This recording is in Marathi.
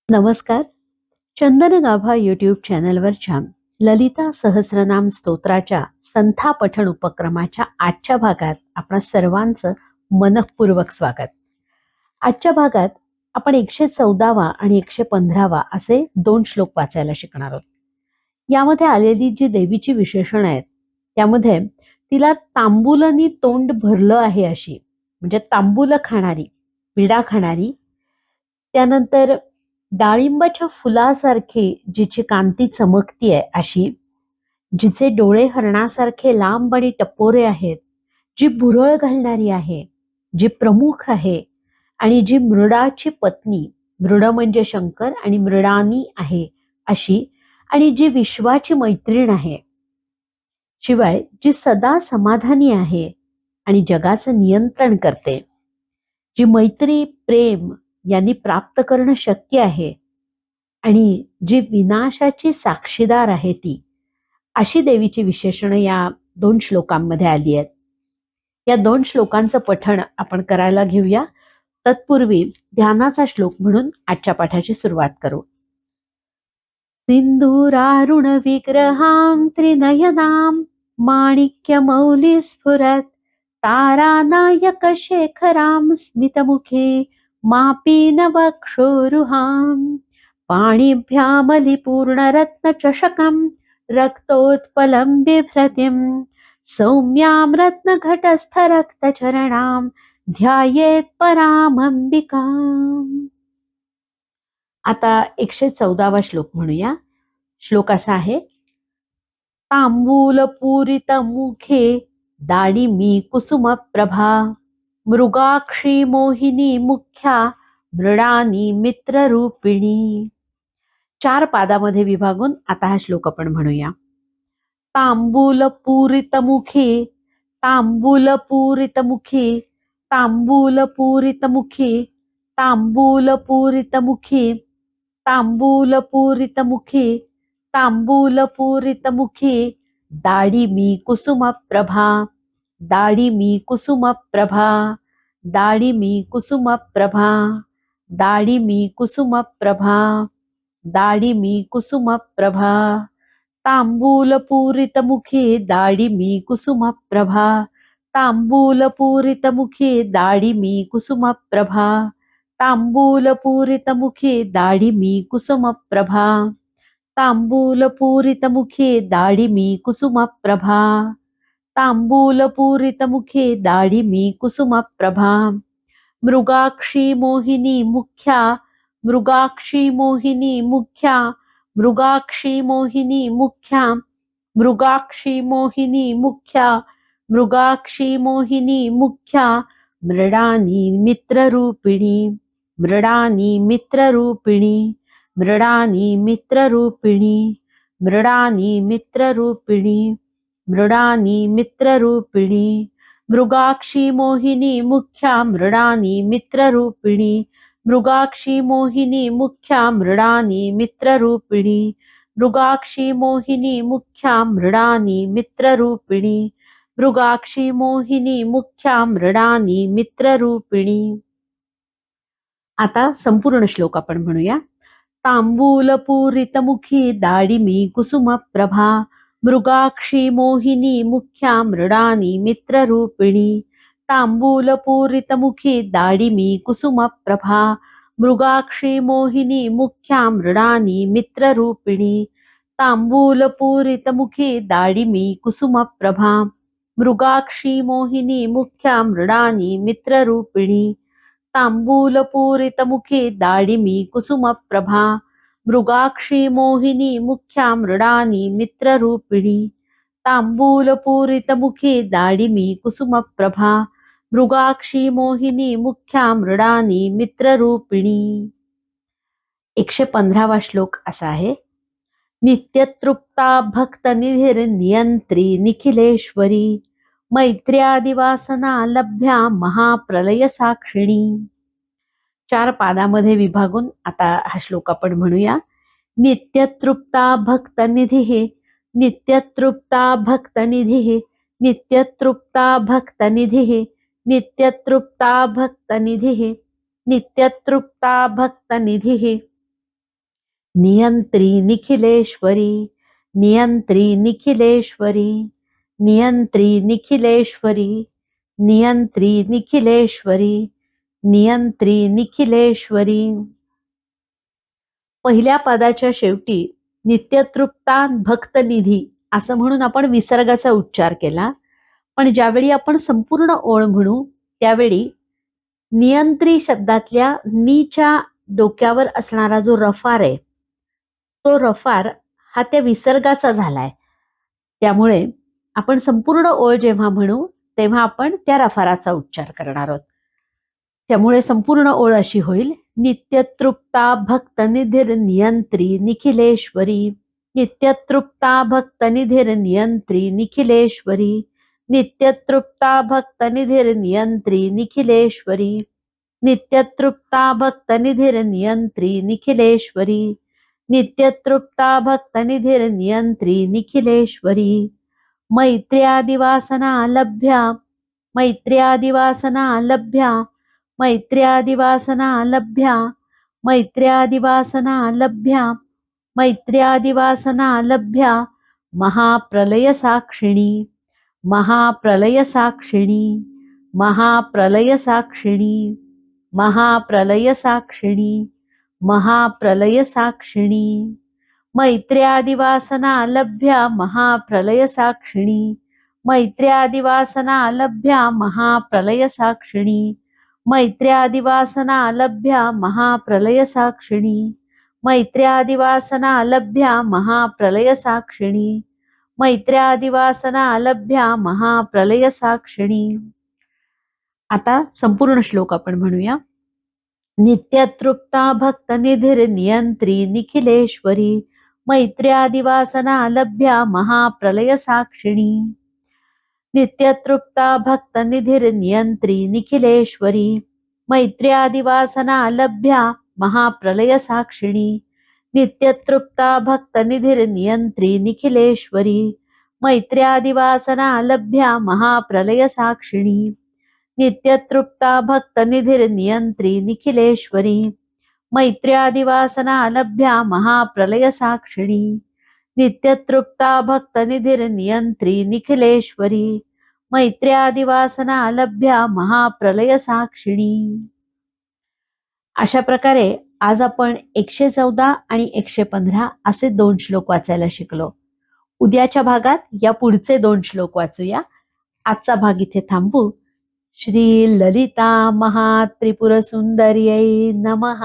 नमस्कार. चंदन गाभा यूट्यूब चॅनलवरच्या ललिता सहस्रनाम स्तोत्राच्या संथा पठण उपक्रमाच्या आजच्या भागात आपणा सर्वांचं मनःपूर्वक स्वागत. आजच्या भागात आपण 114वा आणि 115वा असे 2 श्लोक वाचायला शिकणार आहोत. यामध्ये आलेली जी देवीची विशेषण आहेत त्यामध्ये तिला तांबूलनी तोंड भरलं आहे अशी, म्हणजे तांबूल खाणारी, विडा खाणारी, त्यानंतर डाळिंबाच्या फुलासारखी जिची कांती चमकतीये अशी, जिचे डोळे हरणासारखे लांब आणि टपोरे आहेत, जी भुरळ घालणारी आहे, जी प्रमुख आहे आणि जी मृडाची पत्नी, मृड म्हणजे शंकर आणि मृडानी आहे अशी, आणि जी विश्वाची मैत्रीण आहे, शिवाय जी सदा समाधानी आहे आणि जगाचं नियंत्रण करते, जी मैत्री प्रेम यांनी प्राप्त करणं शक्य आहे आणि जी विनाशाची साक्षीदार आहे ती, अशी देवीची विशेषणं या 2 श्लोकांमध्ये आली आहेत. या 2 श्लोकांचं पठण आपण करायला घेऊया. तत्पूर्वी ध्यानाचा श्लोक म्हणून आजच्या पाठाची सुरुवात करू. सिंधुरारुण विग्रहां त्रिनयनां माणिक्यमौली स्फुरत् तारानायक शेखरां स्मितमुखे मापीनवक्षोरुहां पाणिभ्यामलिपूर्णरत्नचषकं रक्तोत्पलं बिभ्रतिं सौम्यां रत्नघटस्थरक्तचरणां ध्यायेत् परामंबिकाम्. आता 114वा श्लोक म्हणूया. श्लोक असा आहे. तांबूल पूरित मुखे दाडिमी कुसुम प्रभा मृगाक्षी मोहिनी मुख्या मृडानी मित्ररूपिणी. 4 पादामध्ये विभागून आता हा श्लोक आपण म्हणूया. तांबूल पूरित मुखे, तांबूल पूरित मुखे, तांबूल पूरित मुखे, तांबूल पूरित मुखे, तांबूल पूरित मुखे, तांबूल पूरित मुखे दाडिमी कुसुम प्रभा, दाडिमी कुसुम प्रभा, दाडिमी कुसुम प्रभा, दाडिमी कुसुम प्रभा, दाडिमी कुसुम प्रभा. तांबूल पूरित मुखे दाडिमी कुसुम प्रभा, तांबूल पूरित मुखे दाडिमी कुसुम प्रभा, तांबूल पूरित मुखे दाडिमी कुसुम प्रभा, तांबूल पूरित मुखे दाडिमी कुसुम प्रभा, तांबूल पूरित मुखे दाडिमी कुसुम प्रभा. मृगाक्षी मोहिनी मुख्या, मृगाक्षी मोहिनी मुख्या, मृगाक्षी मोहिनी मुख्या, मृगाक्षी मोहिनी मुख्या, मृगाक्षी मोहिनी मुख्या मृडानी मित्ररूपिणी, मृडानी मित्ररूपिणी, मृडानी मित्ररूपिणी, मृडानी मित्ररूपिणी, मृडानी मित्ररूपिणी. मृगाक्षी मोहिनी मुख्या मृडानी मित्ररूपिणी, मृगाक्षी मोहिनी मुख्या मृडानी मित्ररूपिणी, मृगाक्षी मोहिनी मुख्या मृडानी मित्ररूपिणी, मृगाक्षी मोहिनी मुख्या मृडानी मित्ररूपिणी. आता संपूर्ण श्लोक आपण म्हणूया. तांबूल पूरित मुखी दाडिमी कुसुम प्रभा, मृगाक्षी मोहिनी मुख्या मृडानी मित्ररूपिणी, तांबूल पूरित मुखी दाडिमी कुसुम प्रभा, मृगाक्षी मोहिनी मुख्या मृडानी मित्ररूपिणी, तांबूल पूरित मुखी दाडिमी कुसुम प्रभा, मृगाक्षी मोहिनी मुख्या मृडानी मित्ररूपिणी, तांबूल पूरित मुखे दाडिमी कुसुम प्रभा, मृगाक्षी मोहिनी मुख्या मृडानी मित्ररूपिणी, तांबूल पूरित मुखे दाडिमी कुसुम प्रभा, मृगाक्षी मोहिनी मुख्या मृडानी मित्ररूपिणी. 115वा श्लोक असा आहे. नित्यतृप्ता भक्तनिधिर नियंत्री निखिलेश्वरी, मैत्र्यादिवासना लभ्या महाप्रलय साक्षिणी. 4 पादामध्ये विभागून आता हा श्लोक आपण म्हणूया. नित्यतृप्ता भक्तनिधिः, नित्यतृप्ता भक्तनिधिः, नित्यतृप्ता भक्तनिधिः, नित्यतृप्ता भक्तनिधिः, नित्यतृप्ता भक्तनिधिः, नियंत्री निखिलेश्वरी, नियंत्री निखिलेश्वरी, नियंत्री निखिलेश्वरी, नियंत्री निखिलेश्वरी, नियंत्री निखिलेश्वरी. पहिल्या पदाच्या शेवटी नित्यतृप्ता भक्तनिधी असं म्हणून आपण विसर्गाचा उच्चार केला. पण ज्यावेळी आपण संपूर्ण ओळ म्हणू त्यावेळी नियंत्री शब्दातल्या नीच्या डोक्यावर असणारा जो रफार आहे तो रफार हा त्या विसर्गाचा झालाय. त्यामुळे आपण संपूर्ण ओळ जेव्हा म्हणू तेव्हा आपण त्या रफाराचा उच्चार करणार आहोत. त्यामुळे संपूर्ण ओळ अशी होईल. नित्यतृप्ता भक्तनिधीर नियंत्री निखिलेश्वरी, नित्यतृप्ता भक्तनिधीर नियंत्री निखिलेश्वरी, नित्यतृप्ता भक्तनिधीर नियंत्री निखिलेश्वरी, नित्यतृप्ता भक्तनिधीर नियंत्री निखिलेश्वरी, नित्यतृप्ता भक्तनिधीर नियंत्री निखिलेश्वरी. मैत्र्यादिवासना लभ्या, मैत्र्यादिवासना लभ्या, मैत्र्यादिवासना लभ्या, मैत्र्यादिवासना लभ्या, मैत्र्यादिवासना लभ्या, महाप्रलय साक्षिणी, महाप्रलय साक्षिणी, महाप्रलय साक्षिणी, महाप्रलय साक्षिणी, महाप्रलय साक्षिणी. मैत्र्यादिवासना लभ्या महाप्रलय साक्षिणी, मैत्र्यादिवासना लभ्या महाप्रलय साक्षिणी, मैत्र्यादिवासना लभ्या महाप्रलय साक्षिणी, मैत्र्यादिवासना लभ्या महाप्रलय साक्षिणी, मैत्र्यादिवासना लभ्या महाप्रलय साक्षिणी. आता संपूर्ण श्लोक आपण म्हणूया. नित्यतृप्ता भक्तनिधीर नियंत्री निखिलेश्वरी, मैत्र्यादिवासना लभ्या महाप्रलय साक्षिणी, नित्यतृप्ता भक्तनिधीर नियंत्री निखिलेश्वरी, मैत्र्यादिवासना लभ्या महाप्रलय साक्षिणी, नित्यतृप्ता भक्तनिधीर नियंत्री निखिलेश्वरी, मैत्र्यादिवासना लभ्या महाप्रलय साक्षिणी, नित्यतृप्ता भक्तनिधीर नियंत्री निखिलेश्वरी, मैत्र्यादिवासना लभ्या महाप्रलय साक्षिणी, नित्यतृप्ता भक्तनिधीर नियंत्री निखिलेश्वरी, मैत्र्यादिवासना लभ्या महाप्रलय साक्षिणी. अशा प्रकारे आज आपण 114 आणि 115 असे 2 श्लोक वाचायला शिकलो. उद्याच्या भागात या पुढचे 2 श्लोक वाचूया. आजचा भाग इथे थांबू. श्री ललिता महात्रिपुरसुंदर्यै नमः.